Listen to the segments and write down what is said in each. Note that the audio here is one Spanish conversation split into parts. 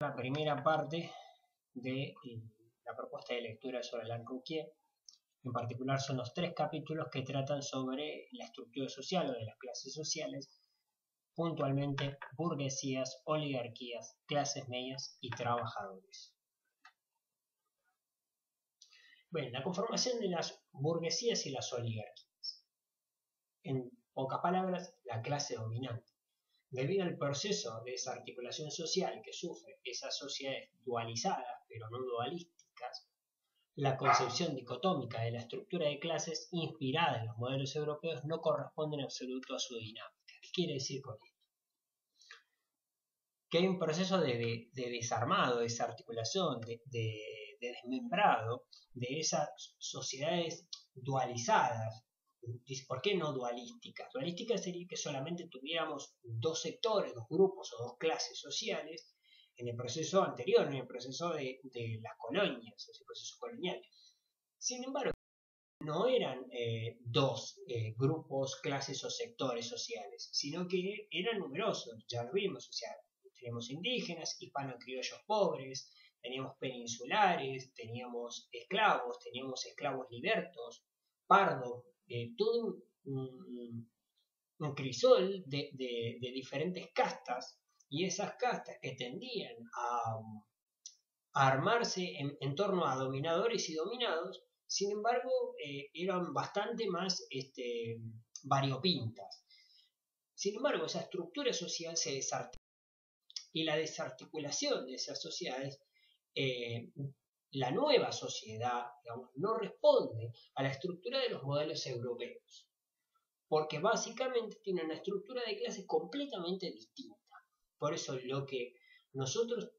La primera parte de la propuesta de lectura sobre Alain Rouquier. En particular son los 3 capítulos que tratan sobre la estructura social o de las clases sociales, puntualmente burguesías, oligarquías, clases medias y trabajadores. Bueno, la conformación de las burguesías y las oligarquías. En pocas palabras, la clase dominante. Debido al proceso de desarticulación social que sufre esas sociedades dualizadas, pero no dualísticas, la concepción dicotómica de la estructura de clases inspirada en los modelos europeos no corresponde en absoluto a su dinámica. ¿Qué quiere decir con esto? Que hay un proceso de desarmado, de desarticulación, de desmembrado de esas sociedades dualizadas. ¿Por qué no dualísticas? Dualísticas sería que solamente tuviéramos 2 sectores, 2 grupos o 2 clases sociales en el proceso anterior, en el proceso de las colonias, ese proceso colonial. Sin embargo, no eran 2 grupos, clases o sectores sociales, sino que eran numerosos, ya lo vimos, o sea, teníamos indígenas, hispano-criollos pobres, teníamos peninsulares, teníamos esclavos libertos, pardos, todo un crisol de diferentes castas, y esas castas que tendían a armarse en torno a dominadores y dominados, sin embargo, eran bastante más variopintas. Sin embargo, esa estructura social se desarticula, y la desarticulación de esas sociedades, la nueva sociedad, digamos, no responde a la estructura de los modelos europeos, porque básicamente tiene una estructura de clases completamente distinta. Por eso lo que nosotros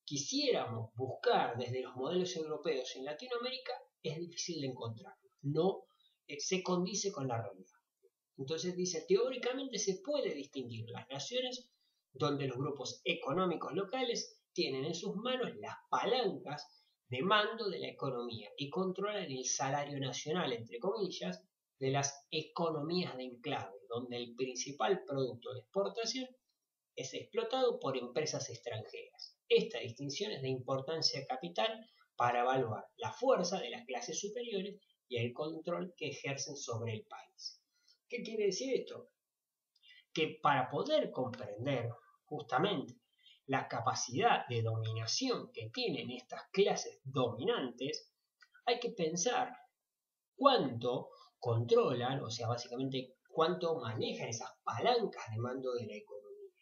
quisiéramos buscar desde los modelos europeos en Latinoamérica es difícil de encontrarlo, no se condice con la realidad. Entonces dice, teóricamente se puede distinguir las naciones donde los grupos económicos locales tienen en sus manos las palancas de mando de la economía y controlan el salario nacional, entre comillas, de las economías de enclave, donde el principal producto de exportación es explotado por empresas extranjeras. Esta distinción es de importancia capital para evaluar la fuerza de las clases superiores y el control que ejercen sobre el país. ¿Qué quiere decir esto? Que para poder comprender justamente la capacidad de dominación que tienen estas clases dominantes, hay que pensar cuánto controlan, o sea, básicamente cuánto manejan esas palancas de mando de la economía.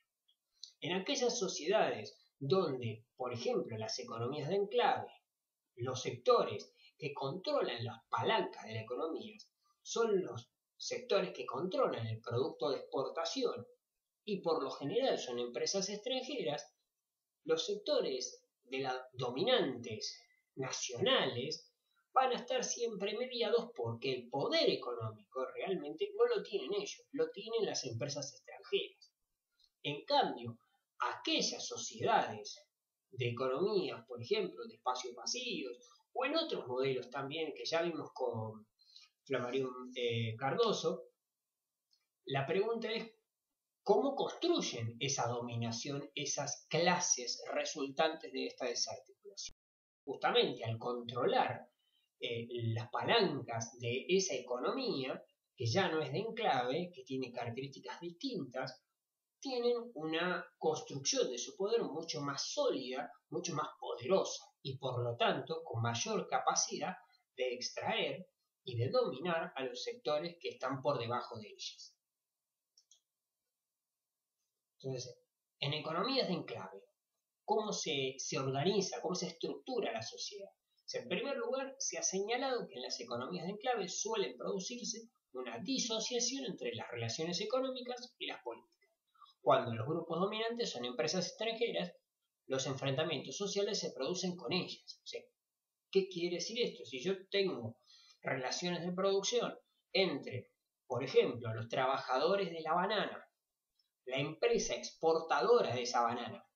En aquellas sociedades donde, por ejemplo, las economías de enclave, los sectores que controlan las palancas de la economía son los sectores que controlan el producto de exportación y por lo general son empresas extranjeras, los sectores de las dominantes nacionales van a estar siempre mediados porque el poder económico realmente no lo tienen ellos, lo tienen las empresas extranjeras. En cambio, aquellas sociedades de economías, por ejemplo, de espacios vacíos, o en otros modelos también que ya vimos con Flammarion Cardoso, la pregunta es cómo construyen esa dominación, esas clases resultantes de esta desarticulación. Justamente al controlar las palancas de esa economía, que ya no es de enclave, que tiene características distintas, tienen una construcción de su poder mucho más sólida, mucho más poderosa y por lo tanto con mayor capacidad de extraer y de dominar a los sectores que están por debajo de ellas. Entonces, en economías de enclave, ¿cómo se organiza, cómo se estructura la sociedad? O sea, en primer lugar, se ha señalado que en las economías de enclave suele producirse una disociación entre las relaciones económicas y las políticas. Cuando los grupos dominantes son empresas extranjeras, los enfrentamientos sociales se producen con ellas. O sea, ¿qué quiere decir esto? Si yo tengo relaciones de producción entre, por ejemplo, los trabajadores de la banana, la empresa exportadora de esa banana,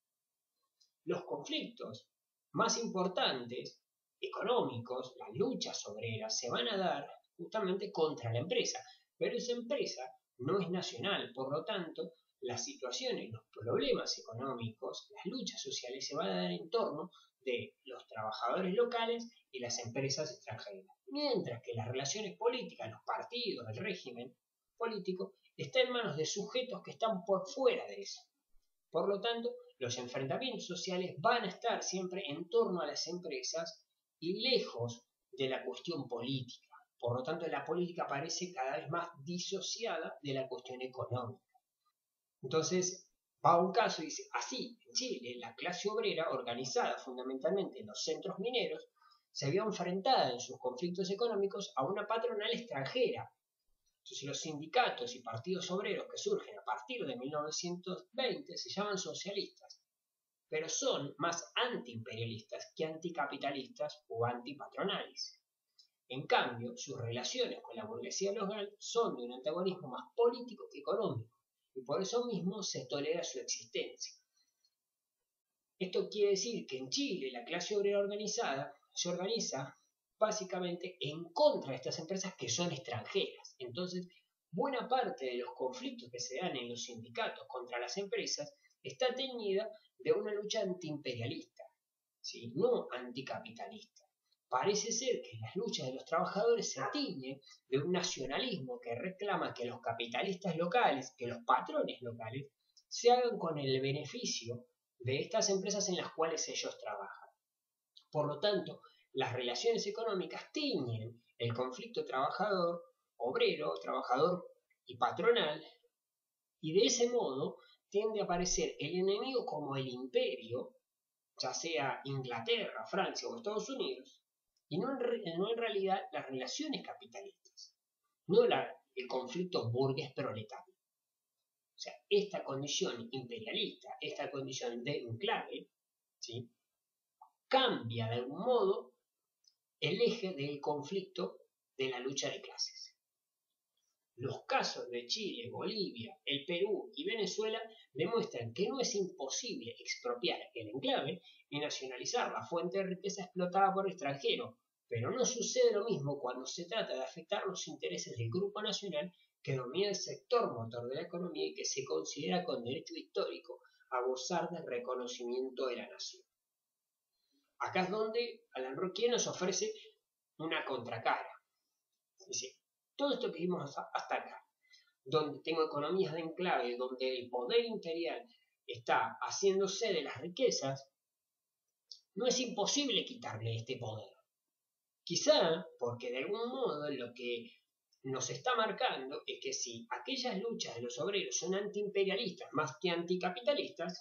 los conflictos más importantes, económicos, las luchas obreras, se van a dar justamente contra la empresa. Pero esa empresa no es nacional, por lo tanto, las situaciones, los problemas económicos, las luchas sociales se van a dar en torno de los trabajadores locales y las empresas extranjeras, mientras que las relaciones políticas, los partidos, el régimen político, está en manos de sujetos que están por fuera de eso. Por lo tanto, los enfrentamientos sociales van a estar siempre en torno a las empresas y lejos de la cuestión política. Por lo tanto, la política parece cada vez más disociada de la cuestión económica. Entonces, va a un caso y dice, así, en Chile, la clase obrera, organizada fundamentalmente en los centros mineros, se vio enfrentada en sus conflictos económicos a una patronal extranjera. Entonces, los sindicatos y partidos obreros que surgen a partir de 1920 se llaman socialistas, pero son más antiimperialistas que anticapitalistas o antipatronales. En cambio, sus relaciones con la burguesía local son de un antagonismo más político que económico, y por eso mismo se tolera su existencia. Esto quiere decir que en Chile la clase obrera organizada se organiza básicamente en contra de estas empresas que son extranjeras. Entonces, buena parte de los conflictos que se dan en los sindicatos contra las empresas está teñida de una lucha antiimperialista, ¿sí? No anticapitalista. Parece ser que las luchas de los trabajadores se tiñen de un nacionalismo que reclama que los capitalistas locales, que los patrones locales, se hagan con el beneficio de estas empresas en las cuales ellos trabajan. Por lo tanto, las relaciones económicas tiñen el conflicto trabajador-obrero, trabajador y patronal, y de ese modo tiende a aparecer el enemigo como el imperio, ya sea Inglaterra, Francia o Estados Unidos, y no en realidad las relaciones capitalistas, no el conflicto burgués-proletario. O sea, esta condición imperialista, esta condición de enclave, ¿sí?, cambia de algún modo el eje del conflicto de la lucha de clases. Los casos de Chile, Bolivia, el Perú y Venezuela demuestran que no es imposible expropiar el enclave y nacionalizar la fuente de riqueza explotada por extranjeros, pero no sucede lo mismo cuando se trata de afectar los intereses del grupo nacional que domina el sector motor de la economía y que se considera con derecho histórico a gozar del reconocimiento de la nación. Acá es donde Alan Rocquier nos ofrece una contracara. Dice, todo esto que vimos hasta acá, donde tengo economías de enclave, donde el poder imperial está haciéndose de las riquezas, no es imposible quitarle este poder. Quizá porque de algún modo lo que nos está marcando es que si aquellas luchas de los obreros son antiimperialistas más que anticapitalistas,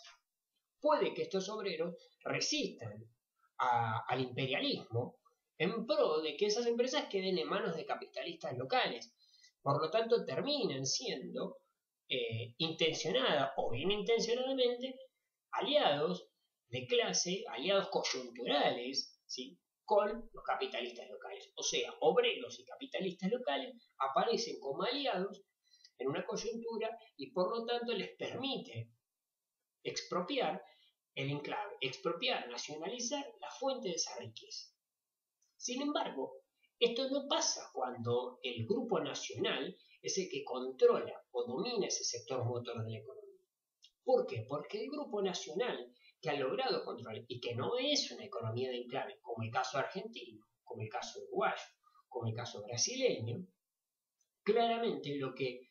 puede que estos obreros resistan al imperialismo en pro de que esas empresas queden en manos de capitalistas locales. Por lo tanto, terminan siendo intencionadas o bien intencionadamente aliados de clase, aliados coyunturales, ¿sí?, con los capitalistas locales. O sea, obreros y capitalistas locales aparecen como aliados en una coyuntura y por lo tanto les permite expropiar el enclave, expropiar, nacionalizar la fuente de esa riqueza. Sin embargo, esto no pasa cuando el grupo nacional es el que controla o domina ese sector motor de la economía. ¿Por qué? Porque el grupo nacional que ha logrado controlar y que no es una economía de enclave, como el caso argentino, como el caso uruguayo, como el caso brasileño, claramente lo que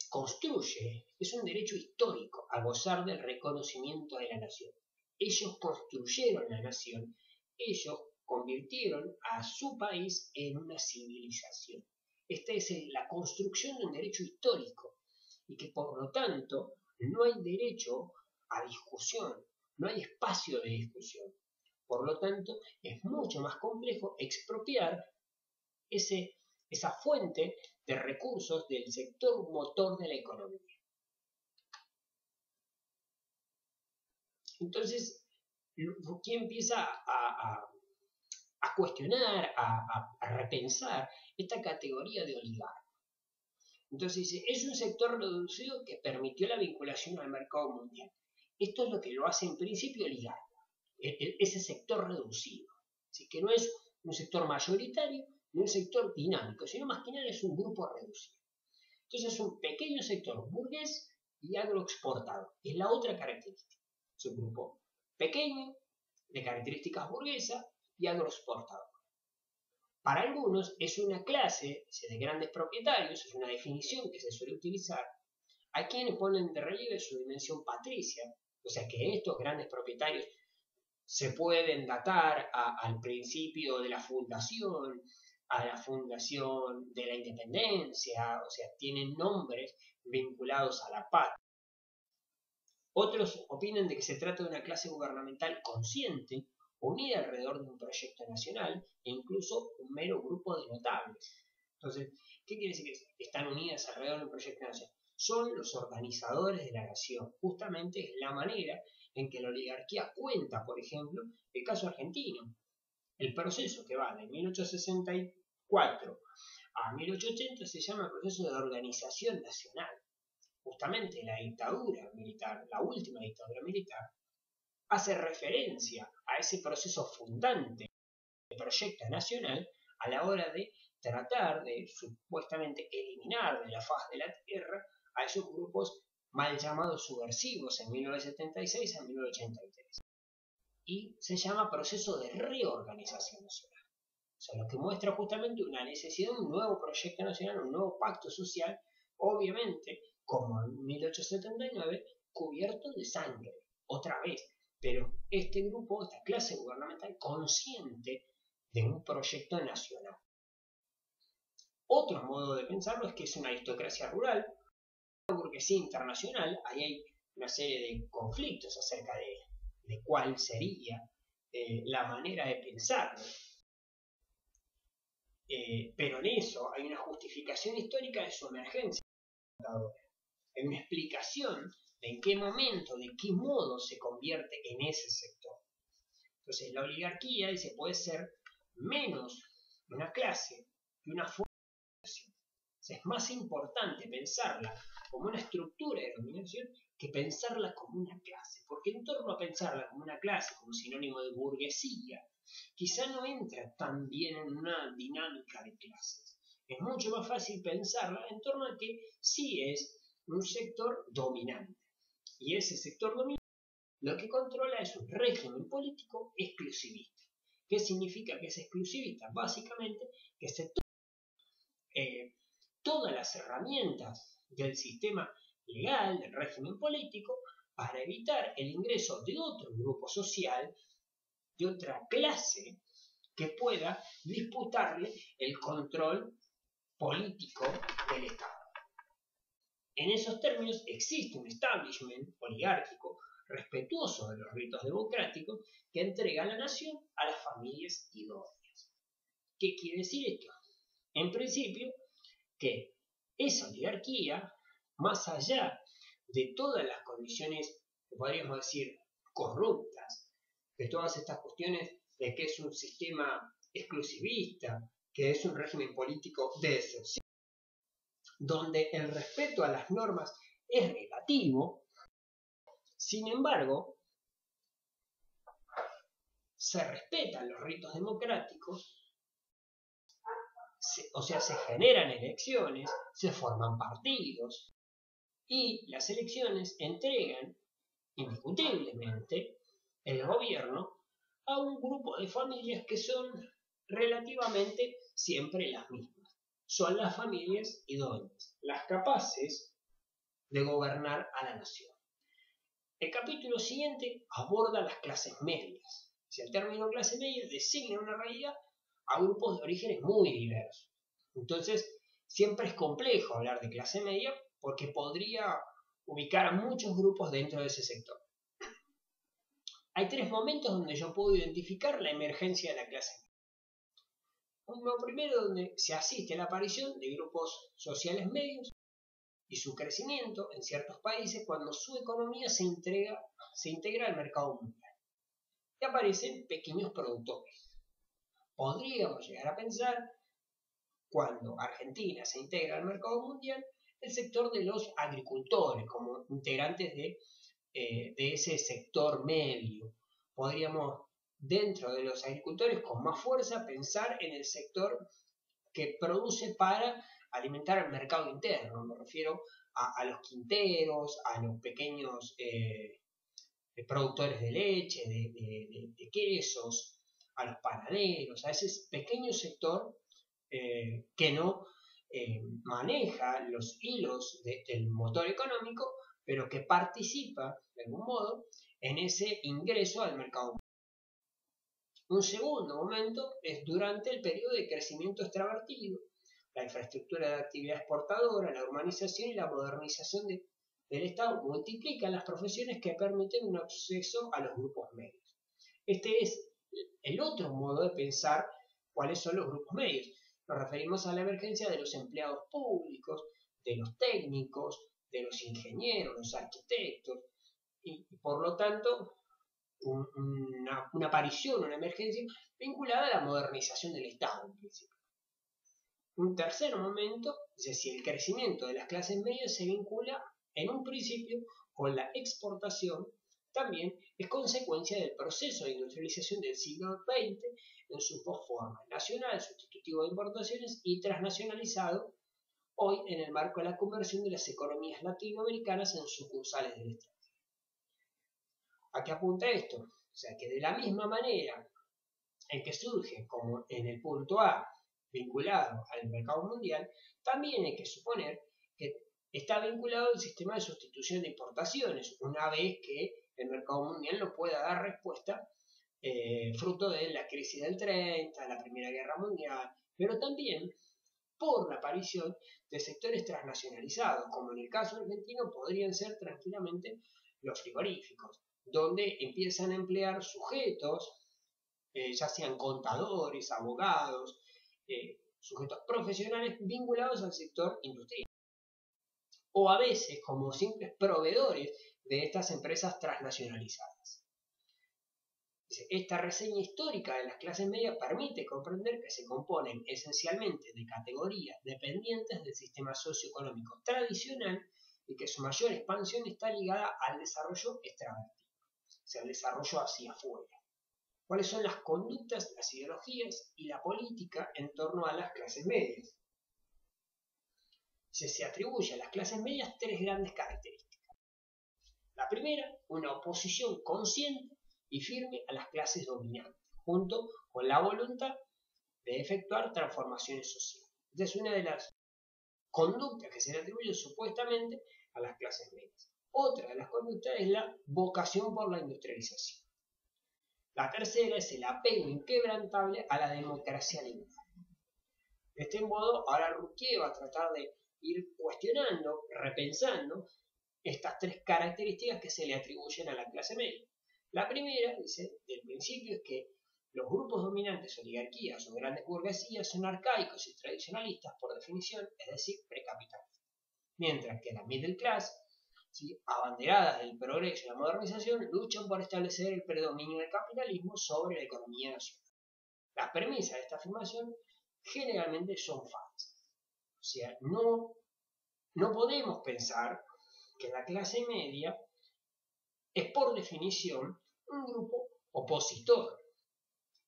construye es un derecho histórico a gozar del reconocimiento de la nación. Ellos construyeron la nación, ellos convirtieron a su país en una civilización. Esta es la construcción de un derecho histórico y que por lo tanto no hay derecho a discusión, no hay espacio de discusión. Por lo tanto, es mucho más complejo expropiar esa fuente de recursos del sector motor de la economía. Entonces, ¿quién empieza a cuestionar, a repensar esta categoría de oligarca? Entonces dice, es un sector reducido que permitió la vinculación al mercado mundial. Esto es lo que lo hace en principio oligarca, ese sector reducido. Así que no es un sector mayoritario ni un sector dinámico, sino más que nada es un grupo reducido. Entonces es un pequeño sector burgués y agroexportador. Es la otra característica. Es un grupo pequeño, de características burguesas y agroexportador. Para algunos es una clase de grandes propietarios, es una definición que se suele utilizar. Hay quienes ponen de relieve su dimensión patricia, o sea que estos grandes propietarios se pueden datar al principio de la fundación, a la fundación de la independencia, o sea, tienen nombres vinculados a la patria. Otros opinan de que se trata de una clase gubernamental consciente, unida alrededor de un proyecto nacional e incluso un mero grupo de notables. Entonces, ¿qué quiere decir que están unidas alrededor de un proyecto nacional? Son los organizadores de la nación. Justamente es la manera en que la oligarquía cuenta, por ejemplo, el caso argentino. El proceso que va de 1864 a 1880 se llama proceso de organización nacional. Justamente la dictadura militar, la última dictadura militar, hace referencia a ese proceso fundante del proyecto nacional a la hora de tratar de supuestamente eliminar de la faz de la tierra a esos grupos mal llamados subversivos en 1976 a 1983. Y se llama proceso de reorganización nacional. O sea, lo que muestra justamente una necesidad de un nuevo proyecto nacional, un nuevo pacto social, obviamente, como en 1879, cubierto de sangre, otra vez. Pero este grupo, esta clase gubernamental, consciente de un proyecto nacional. Otro modo de pensarlo es que es una aristocracia rural, una burguesía internacional. Ahí hay una serie de conflictos acerca de cuál sería la manera de pensarlo. Pero en eso hay una justificación histórica de su emergencia. Hay una explicación de en qué momento, de qué modo se convierte en ese sector. Entonces, la oligarquía dice, puede ser menos una clase que una forma de dominación. Entonces, es más importante pensarla como una estructura de dominación que pensarla como una clase. Porque en torno a pensarla como una clase, como sinónimo de burguesía, quizá no entra tan bien en una dinámica de clases. Es mucho más fácil pensarla en torno a que sí es un sector dominante. Y ese sector dominante lo que controla es un régimen político exclusivista. ¿Qué significa que es exclusivista? Básicamente que se toman todas las herramientas del sistema legal, del régimen político, para evitar el ingreso de otro grupo social, de otra clase, que pueda disputarle el control político del Estado. En esos términos existe un establishment oligárquico respetuoso de los ritos democráticos que entrega a la nación a las familias idóneas. ¿Qué quiere decir esto? En principio, que esa oligarquía, más allá de todas las condiciones que podríamos decir corruptas, de todas estas cuestiones de que es un sistema exclusivista, que es un régimen político de excepción, donde el respeto a las normas es relativo, sin embargo, se respetan los ritos democráticos, se generan elecciones, se forman partidos, y las elecciones entregan indiscutiblemente el gobierno a un grupo de familias que son relativamente siempre las mismas. Son las familias idóneas, las capaces de gobernar a la nación. El capítulo siguiente aborda las clases medias. Si el término clase media designa una realidad a grupos de orígenes muy diversos. Entonces, siempre es complejo hablar de clase media porque podría ubicar a muchos grupos dentro de ese sector. Hay tres momentos donde yo puedo identificar la emergencia de la clase media. Uno primero donde se asiste a la aparición de grupos sociales medios y su crecimiento en ciertos países cuando su economía se integra al mercado mundial. Y aparecen pequeños productores. Podríamos llegar a pensar, cuando Argentina se integra al mercado mundial, el sector de los agricultores como integrantes de ese sector medio. Podríamos, dentro de los agricultores con más fuerza, pensar en el sector que produce para alimentar al mercado interno. Me refiero a los quinteros, a los pequeños productores de leche, de quesos, a los panaderos, a ese pequeño sector que no maneja los hilos del motor económico, pero que participa de algún modo en ese ingreso al mercado. Un segundo momento es durante el periodo de crecimiento extravertido, la infraestructura de actividad exportadora, la urbanización y la modernización del Estado multiplican las profesiones que permiten un acceso a los grupos medios. Este es el otro modo de pensar cuáles son los grupos medios. Nos referimos a la emergencia de los empleados públicos, de los técnicos, de los ingenieros, los arquitectos, y por lo tanto una aparición, una emergencia vinculada a la modernización del Estado en principio. Un tercer momento, es decir, el crecimiento de las clases medias se vincula en un principio con la exportación, también es consecuencia del proceso de industrialización del siglo XX en sus dos formas, nacional, sustitutivo de importaciones, y transnacionalizado, hoy en el marco de la conversión de las economías latinoamericanas en sucursales del Estado. ¿A qué apunta esto? O sea, que de la misma manera en que surge como en el punto A, vinculado al mercado mundial, también hay que suponer que está vinculado al sistema de sustitución de importaciones, una vez que el mercado mundial no pueda dar respuesta fruto de la crisis del 30, la Primera Guerra Mundial, pero también por la aparición de sectores transnacionalizados, como en el caso argentino podrían ser tranquilamente los frigoríficos, donde empiezan a emplear sujetos, ya sean contadores, abogados, sujetos profesionales vinculados al sector industrial, o a veces como simples proveedores de estas empresas transnacionalizadas. Esta reseña histórica de las clases medias permite comprender que se componen esencialmente de categorías dependientes del sistema socioeconómico tradicional y que su mayor expansión está ligada al desarrollo extravertido, o sea, el desarrollo hacia afuera. ¿Cuáles son las conductas, las ideologías y la política en torno a las clases medias? Se atribuye a las clases medias tres grandes características. La primera, una oposición consciente y firme a las clases dominantes, junto con la voluntad de efectuar transformaciones sociales. Esta es una de las conductas que se le atribuye supuestamente a las clases medias. Otra de las conductas es la vocación por la industrialización. La tercera es el apego inquebrantable a la democracia liberal. De este modo, ahora Ruquier va a tratar de ir cuestionando, repensando estas tres características que se le atribuyen a la clase media. La primera, dice, del principio es que los grupos dominantes, oligarquías o grandes burguesías son arcaicos y tradicionalistas por definición, es decir, precapitalistas. Mientras que la middle class, ¿sí?, abanderadas del progreso y la modernización, luchan por establecer el predominio del capitalismo sobre la economía nacional. Las premisas de esta afirmación generalmente son falsas. O sea, no podemos pensar que la clase media es por definición un grupo opositor.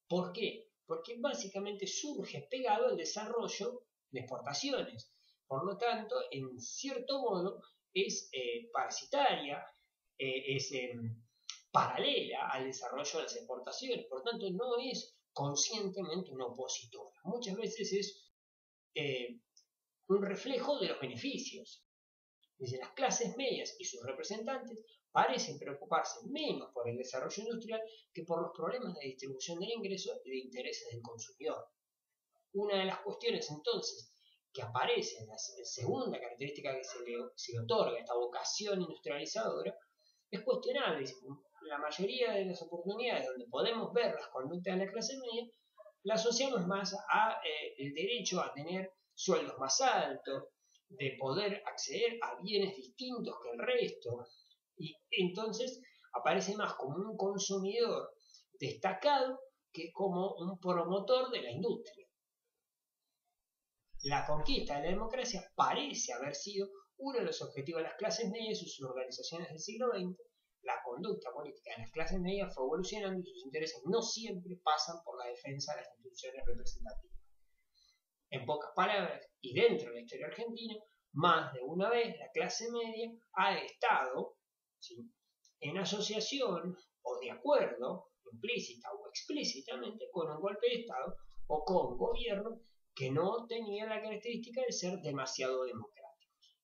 ¿Por qué? Porque básicamente surge pegado al desarrollo de exportaciones. Por lo tanto, en cierto modo, es parasitaria, es paralela al desarrollo de las exportaciones. Por tanto, no es conscientemente una opositora. Muchas veces es un reflejo de los beneficios. Desde las clases medias y sus representantes parecen preocuparse menos por el desarrollo industrial que por los problemas de distribución del ingreso y de intereses del consumidor. Una de las cuestiones entonces que aparece en la segunda característica que se le otorga a esta vocación industrializadora es cuestionable. La mayoría de las oportunidades donde podemos ver las conductas de la clase media la asociamos más a el derecho a tener sueldos más altos, de poder acceder a bienes distintos que el resto, y entonces aparece más como un consumidor destacado que como un promotor de la industria. La conquista de la democracia parece haber sido uno de los objetivos de las clases medias y sus organizaciones del siglo XX. La conducta política de las clases medias fue evolucionando y sus intereses no siempre pasan por la defensa de las instituciones representativas. En pocas palabras, y dentro de la historia argentina, más de una vez la clase media ha estado, ¿sí?, en asociación o de acuerdo, implícita o explícitamente, con un golpe de Estado o con gobiernos que no tenían la característica de ser demasiado democráticos.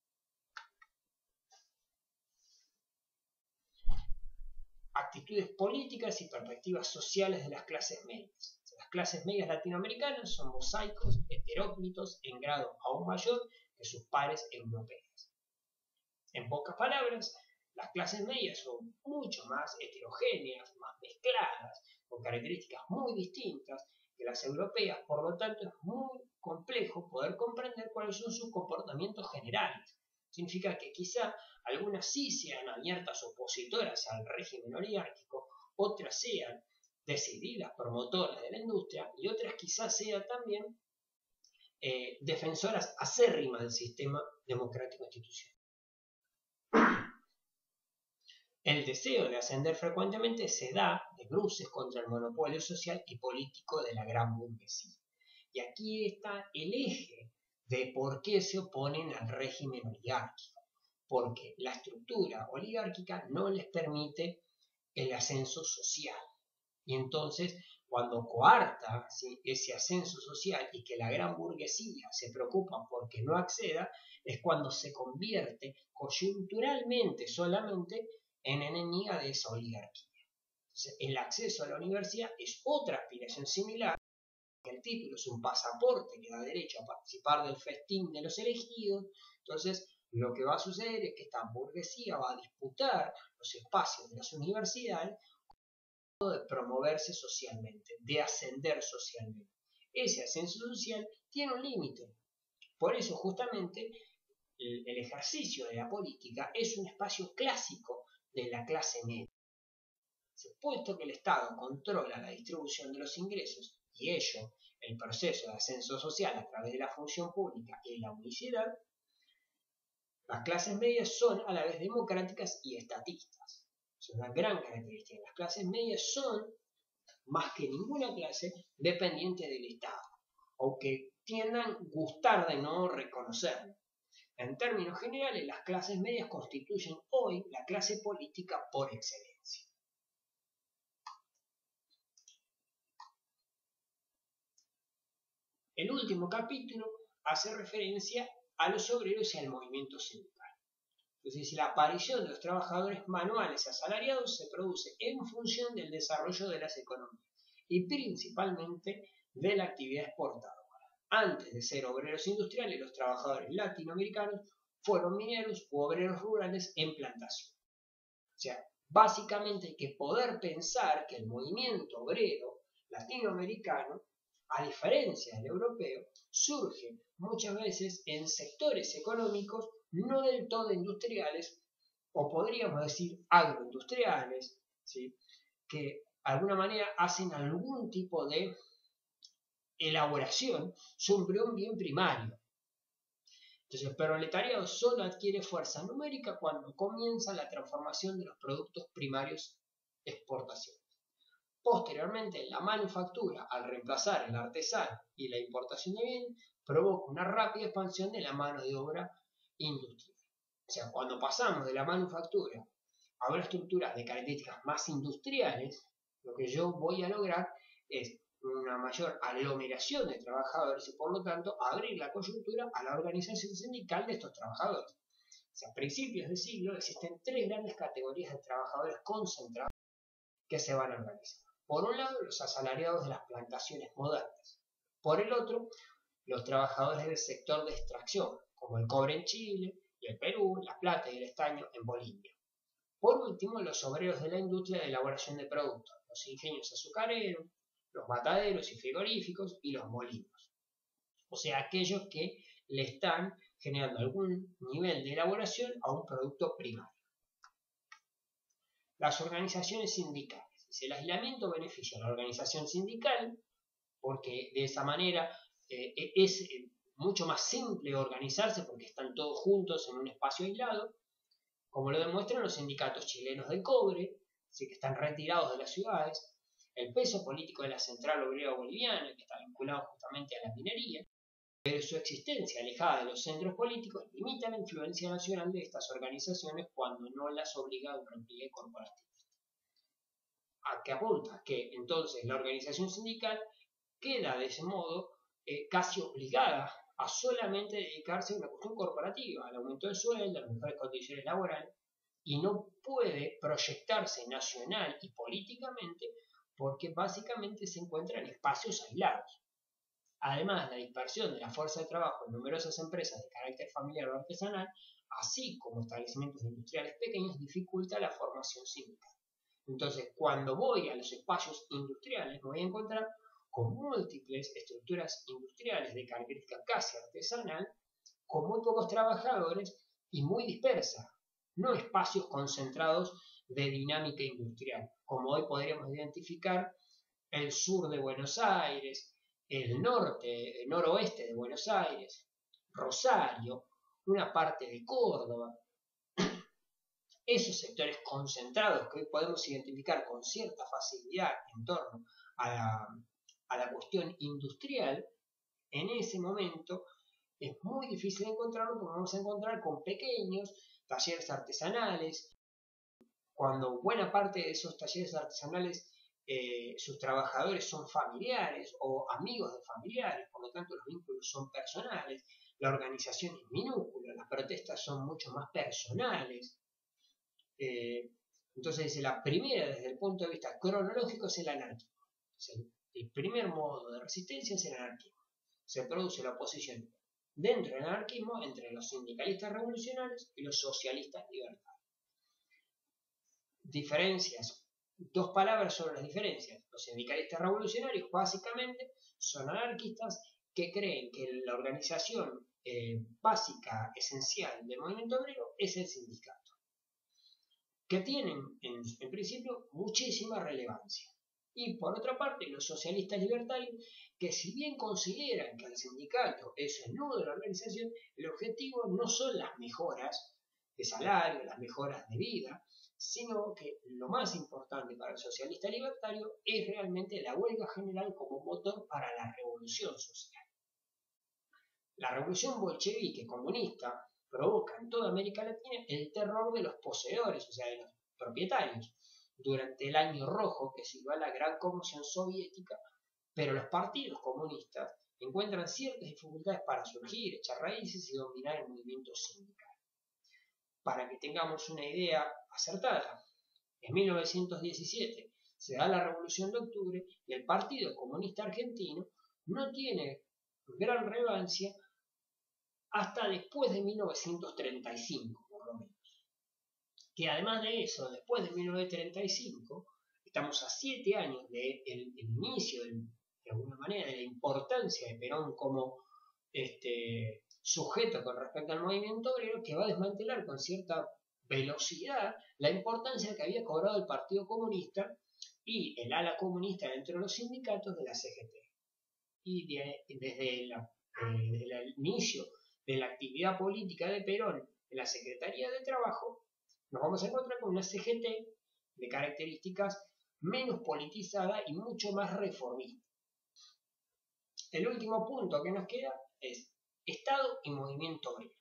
Actitudes políticas y perspectivas sociales de las clases medias. Las clases medias latinoamericanas son mosaicos heteróclitos en grado aún mayor que sus pares europeas. En pocas palabras, las clases medias son mucho más heterogéneas, más mezcladas, con características muy distintas que las europeas, por lo tanto es muy complejo poder comprender cuáles son sus comportamientos generales. Significa que quizá algunas sí sean abiertas opositoras al régimen oligárquico, otras sean decididas promotoras de la industria y otras quizás sean también defensoras acérrimas del sistema democrático institucional. El deseo de ascender frecuentemente se da de bruces contra el monopolio social y político de la gran burguesía. Y aquí está el eje de por qué se oponen al régimen oligárquico. Porque la estructura oligárquica no les permite el ascenso social. Y entonces, cuando coarta, ¿sí?, ese ascenso social y que la gran burguesía se preocupa porque no acceda, es cuando se convierte coyunturalmente solamente en enemiga de esa oligarquía. Entonces, el acceso a la universidad es otra aspiración similar, que el título es un pasaporte que da derecho a participar del festín de los elegidos. Entonces, lo que va a suceder es que esta burguesía va a disputar los espacios de las universidades de promoverse socialmente, de ascender socialmente. Ese ascenso social tiene un límite. Por eso, justamente, el ejercicio de la política es un espacio clásico de la clase media. Puesto que el Estado controla la distribución de los ingresos y ello el proceso de ascenso social a través de la función pública y la unicidad, las clases medias son a la vez democráticas y estatistas. Es una gran característica. Las clases medias son, más que ninguna clase, dependientes del Estado, aunque tiendan gustar de no reconocerlo. En términos generales, las clases medias constituyen hoy la clase política por excelencia. El último capítulo hace referencia a los obreros y al movimiento sindical. Entonces, la aparición de los trabajadores manuales asalariados se produce en función del desarrollo de las economías y principalmente de la actividad exportadora. Antes de ser obreros industriales, los trabajadores latinoamericanos fueron mineros u obreros rurales en plantación. O sea, básicamente hay que poder pensar que el movimiento obrero latinoamericano, a diferencia del europeo, surge muchas veces en sectores económicos no del todo industriales, o podríamos decir agroindustriales, ¿sí?, que de alguna manera hacen algún tipo de elaboración sobre un bien primario. Entonces, el proletariado solo adquiere fuerza numérica cuando comienza la transformación de los productos primarios exportaciones. Posteriormente, la manufactura, al reemplazar el artesano y la importación de bienes, provoca una rápida expansión de la mano de obra industrial. O sea, cuando pasamos de la manufactura a una estructura de características más industriales, lo que yo voy a lograr es una mayor aglomeración de trabajadores y por lo tanto abrir la coyuntura a la organización sindical de estos trabajadores. O sea, a principios del siglo existen tres grandes categorías de trabajadores concentrados que se van a organizar. Por un lado, los asalariados de las plantaciones modernas. Por el otro, los trabajadores del sector de extracción, como el cobre en Chile y el Perú, la plata y el estaño en Bolivia. Por último, los obreros de la industria de elaboración de productos, los ingenios azucareros, los mataderos y frigoríficos y los molinos. O sea, aquellos que le están generando algún nivel de elaboración a un producto primario. Las organizaciones sindicales. El aislamiento beneficia a la organización sindical porque de esa manera es mucho más simple organizarse porque están todos juntos en un espacio aislado, como lo demuestran los sindicatos chilenos de cobre, que están retirados de las ciudades, el peso político de la Central Obrera Boliviana, que está vinculado justamente a la minería, pero su existencia alejada de los centros políticos limita la influencia nacional de estas organizaciones cuando no las obliga a un repliegue corporativo. ¿A qué apunta? Que entonces la organización sindical queda de ese modo casi obligada a solamente dedicarse a una cuestión corporativa, al aumento de sueldo, a las mejores condiciones laborales, y no puede proyectarse nacional y políticamente porque básicamente se encuentra en espacios aislados. Además, la dispersión de la fuerza de trabajo en numerosas empresas de carácter familiar o artesanal, así como establecimientos industriales pequeños, dificulta la formación sindical. Entonces, cuando voy a los espacios industriales, me voy a encontrar con múltiples estructuras industriales de característica casi artesanal, con muy pocos trabajadores y muy dispersas, no espacios concentrados de dinámica industrial, como hoy podríamos identificar el sur de Buenos Aires, el norte, el noroeste de Buenos Aires, Rosario, una parte de Córdoba. Esos sectores concentrados que hoy podemos identificar con cierta facilidad en torno a la cuestión industrial, en ese momento es muy difícil encontrarlo porque vamos a encontrar con pequeños talleres artesanales, cuando buena parte de esos talleres artesanales sus trabajadores son familiares o amigos de familiares, por lo tanto los vínculos son personales, la organización es minúscula, las protestas son mucho más personales. Entonces la primera desde el punto de vista cronológico es el anarquismo. El primer modo de resistencia es el anarquismo. Se produce la oposición dentro del anarquismo entre los sindicalistas revolucionarios y los socialistas libertarios. Diferencias. Dos palabras sobre las diferencias. Los sindicalistas revolucionarios básicamente son anarquistas que creen que la organización básica, esencial del movimiento obrero es el sindicato, que tienen en principio muchísima relevancia. Y por otra parte, los socialistas libertarios, que si bien consideran que el sindicato es el nudo de la organización, el objetivo no son las mejoras de salario, las mejoras de vida, sino que lo más importante para el socialista libertario es realmente la huelga general como motor para la revolución social. La revolución bolchevique comunista provoca en toda América Latina el terror de los poseedores, o sea, de los propietarios, durante el Año Rojo, que sirvió a la gran conmoción soviética, pero los partidos comunistas encuentran ciertas dificultades para surgir, echar raíces y dominar el movimiento sindical. Para que tengamos una idea acertada, en 1917 se da la Revolución de Octubre y el Partido Comunista Argentino no tiene gran relevancia hasta después de 1935, por lo menos. Que además de eso, después de 1935, estamos a 7 años del inicio, de alguna manera, de la importancia de Perón como sujeto con respecto al movimiento obrero, que va a desmantelar con cierta velocidad la importancia que había cobrado el Partido Comunista y el ala comunista dentro de los sindicatos de la CGT. Y desde el inicio de la actividad política de Perón en la Secretaría de Trabajo, nos vamos a encontrar con una CGT de características menos politizada y mucho más reformista. El último punto que nos queda es Estado y movimiento obrero.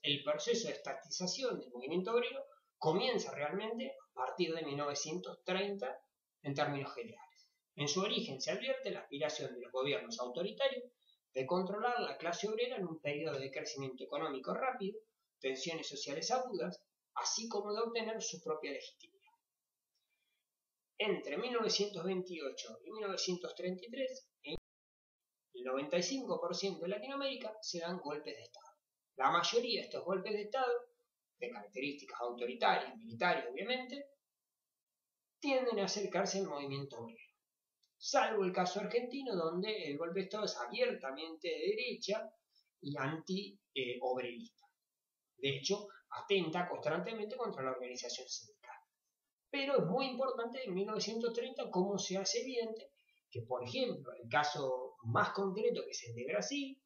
El proceso de estatización del movimiento obrero comienza realmente a partir de 1930 en términos generales. En su origen se advierte la aspiración de los gobiernos autoritarios de controlar la clase obrera en un periodo de crecimiento económico rápido, tensiones sociales agudas, así como de obtener su propia legitimidad. Entre 1928 y 1933, en el 95% de Latinoamérica se dan golpes de Estado. La mayoría de estos golpes de Estado, de características autoritarias, militares obviamente, tienden a acercarse al movimiento obrero. Salvo el caso argentino, donde el golpe de Estado es abiertamente de derecha y anti-obrerista. De hecho, atenta constantemente contra la organización sindical. Pero es muy importante en 1930 cómo se hace evidente que, por ejemplo, el caso más concreto que es el de Brasil,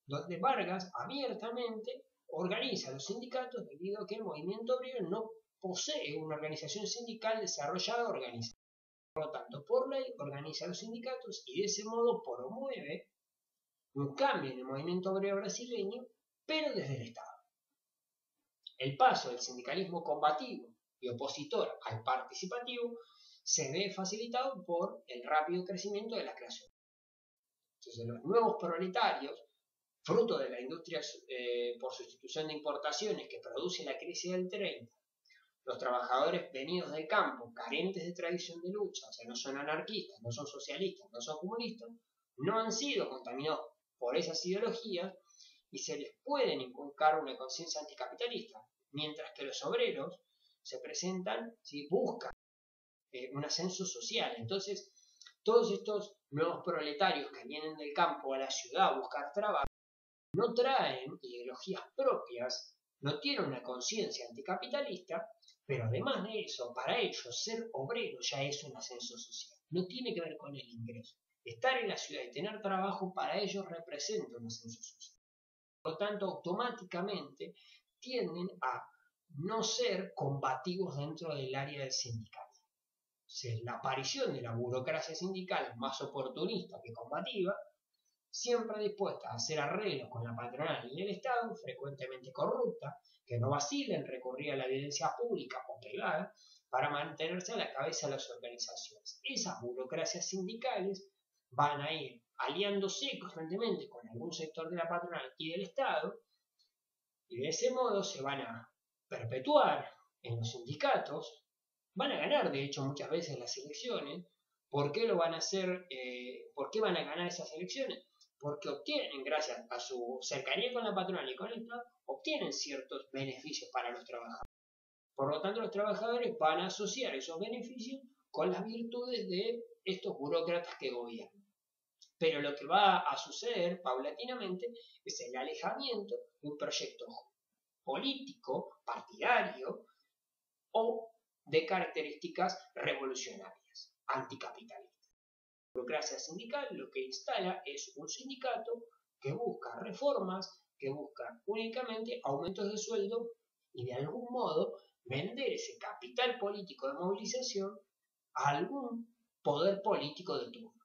donde Vargas abiertamente organiza los sindicatos debido a que el movimiento obrero no posee una organización sindical desarrollada organizada. Por lo tanto, por ley organiza los sindicatos y de ese modo promueve un cambio en el movimiento obrero brasileño, pero desde el Estado. El paso del sindicalismo combativo y opositor al participativo se ve facilitado por el rápido crecimiento de la creación. Entonces, los nuevos proletarios, fruto de la industria por sustitución de importaciones que produce la crisis del 30, los trabajadores venidos del campo, carentes de tradición de lucha, o sea, no son anarquistas, no son socialistas, no son comunistas, no han sido contaminados por esas ideologías y se les pueden inculcar una conciencia anticapitalista, mientras que los obreros se presentan, ¿sí? Buscan un ascenso social. Entonces, todos estos nuevos proletarios que vienen del campo a la ciudad a buscar trabajo no traen ideologías propias, no tienen una conciencia anticapitalista, pero además de eso, para ellos ser obrero ya es un ascenso social. No tiene que ver con el ingreso. Estar en la ciudad y tener trabajo para ellos representa un ascenso social. Por lo tanto, automáticamente tienden a no ser combativos dentro del área del sindicalismo. O sea, la aparición de la burocracia sindical más oportunista que combativa, siempre dispuesta a hacer arreglos con la patronal y el Estado, frecuentemente corrupta, que no vacila en recurrir a la violencia pública o privada para mantenerse a la cabeza de las organizaciones. Esas burocracias sindicales van a ir aliándose constantemente con algún sector de la patronal y del Estado, y de ese modo se van a perpetuar en los sindicatos, van a ganar de hecho muchas veces las elecciones. ¿Por qué lo van a hacer? ¿Por qué van a ganar esas elecciones? Porque obtienen, gracias a su cercanía con la patronal y con el Estado, obtienen ciertos beneficios para los trabajadores. Por lo tanto, los trabajadores van a asociar esos beneficios con las virtudes de estos burócratas que gobiernan. Pero lo que va a suceder paulatinamente es el alejamiento de un proyecto político, partidario o de características revolucionarias, anticapitalistas. La burocracia sindical lo que instala es un sindicato que busca reformas, que busca únicamente aumentos de sueldo y de algún modo vender ese capital político de movilización a algún poder político de turno.